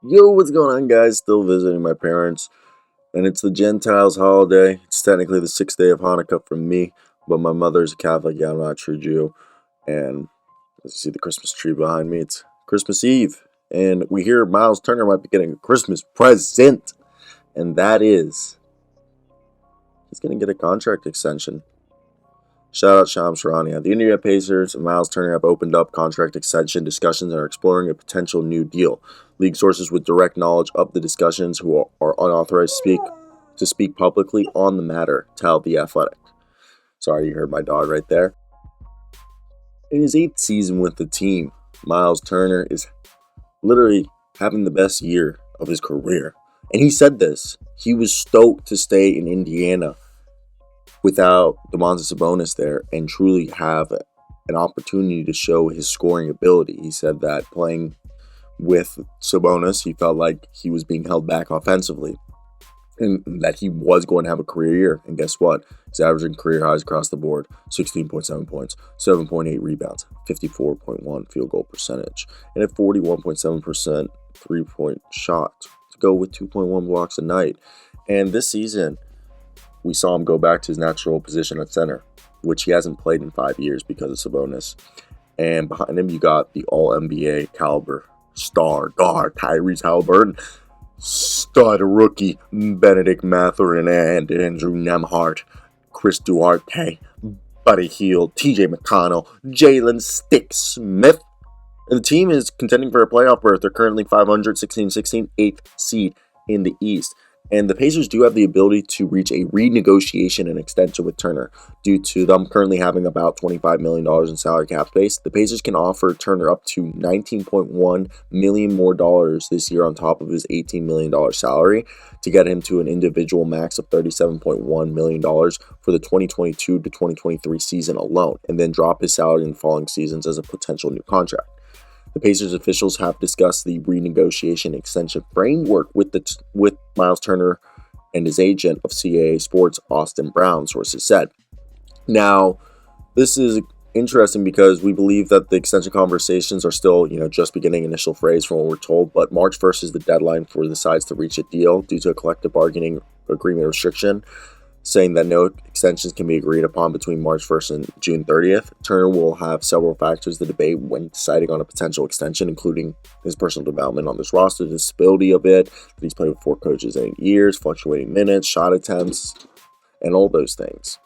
Yo, what's going on, guys? Still visiting my parents, and it's the Gentiles' holiday. It's technically the sixth day of Hanukkah for me, but my mother's a Catholic. Yeah, I'm not a true Jew. And as you see the Christmas tree behind me, it's Christmas Eve, and we hear Myles Turner might be getting a Christmas present, and that is he's gonna get a contract extension. Shout out Shams Charania. The Indiana Pacers and Myles Turner have opened up contract extension discussions and are exploring a potential new deal. League sources with direct knowledge of the discussions who are unauthorized to speak publicly on the matter tell The Athletic. Sorry, you heard my dog right there. In his 8th season with the team, Myles Turner is literally having the best year of his career. And he said this. He was stoked to stay in Indiana without Domantas Sabonis there and truly have an opportunity to show his scoring ability. He said that playing with Sabonis, he felt like he was being held back offensively and that he was going to have a career year. And guess what? He's averaging career highs across the board: 16.7 points, 7.8 rebounds, 54.1 field goal percentage, and a 41.7% three-point shot to go with 2.1 blocks a night. And this season, we saw him go back to his natural position at center, which he hasn't played in 5 years because of Sabonis. And behind him, you got the All-NBA caliber star guard Tyrese Halliburton, stud rookie Benedict Mathurin, and Andrew Nembhard, Chris Duarte, Buddy Hield, TJ McConnell, Jalen Stick Smith. And the team is contending for a playoff berth. They're currently 500, 16-16, 8th seed in the East. And the Pacers do have the ability to reach a renegotiation and extension with Turner due to them currently having about $25 million in salary cap space. The Pacers can offer Turner up to $19.1 million more this year on top of his $18 million salary to get him to an individual max of $37.1 million for the 2022 to 2023 season alone, and then drop his salary in the following seasons as a potential new contract. The Pacers officials have discussed the renegotiation extension framework with Myles Turner and his agent of CAA Sports, Austin Brown, sources said. Now, this is interesting because we believe that the extension conversations are still, just beginning, initial phrase from what we're told, but March 1st is the deadline for the sides to reach a deal due to a collective bargaining agreement restriction, saying that no extensions can be agreed upon between March 1st and June 30th. Turner will have several factors to debate when deciding on a potential extension, including his personal development on this roster, the stability of it, that he's played with 4 coaches in 8 years, fluctuating minutes, shot attempts, and all those things.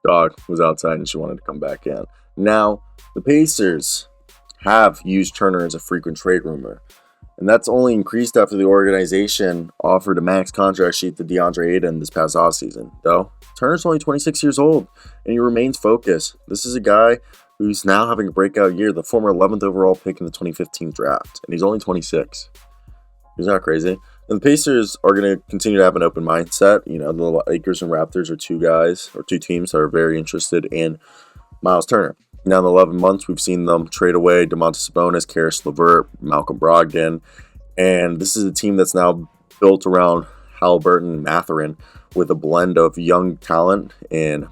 Dog was outside and she wanted to come back in. Now, the Pacers have used Turner as a frequent trade rumor, and that's only increased after the organization offered a max contract sheet to DeAndre Ayton this past offseason. Though, Turner's only 26 years old, and he remains focused. This is a guy who's now having a breakout year, the former 11th overall pick in the 2015 draft, and he's only 26. He's not crazy. And the Pacers are going to continue to have an open mindset. The Lakers and Raptors are two teams that are very interested in Myles Turner. Now, in 11 months, we've seen them trade away Domantas Sabonis, Karis LeVert, Malcolm Brogdon, and this is a team that's now built around Halliburton and Mathurin with a blend of young talent in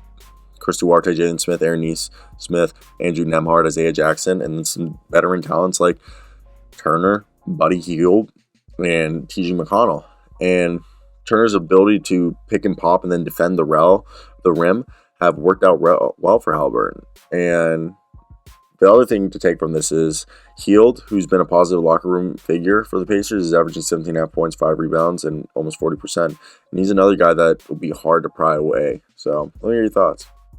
Chris Duarte, Jalen Smith, Aaron Nesmith, Andrew Nembhard, Isaiah Jackson, and then some veteran talents like Turner, Buddy Hield, and TJ McConnell. And Turner's ability to pick and pop and then defend the rim have worked out well for Halliburton. And the other thing to take from this is Hield, who's been a positive locker room figure for the Pacers, is averaging 17.5 points, 5 rebounds, and almost 40%. And he's another guy that will be hard to pry away. So, let me hear your thoughts.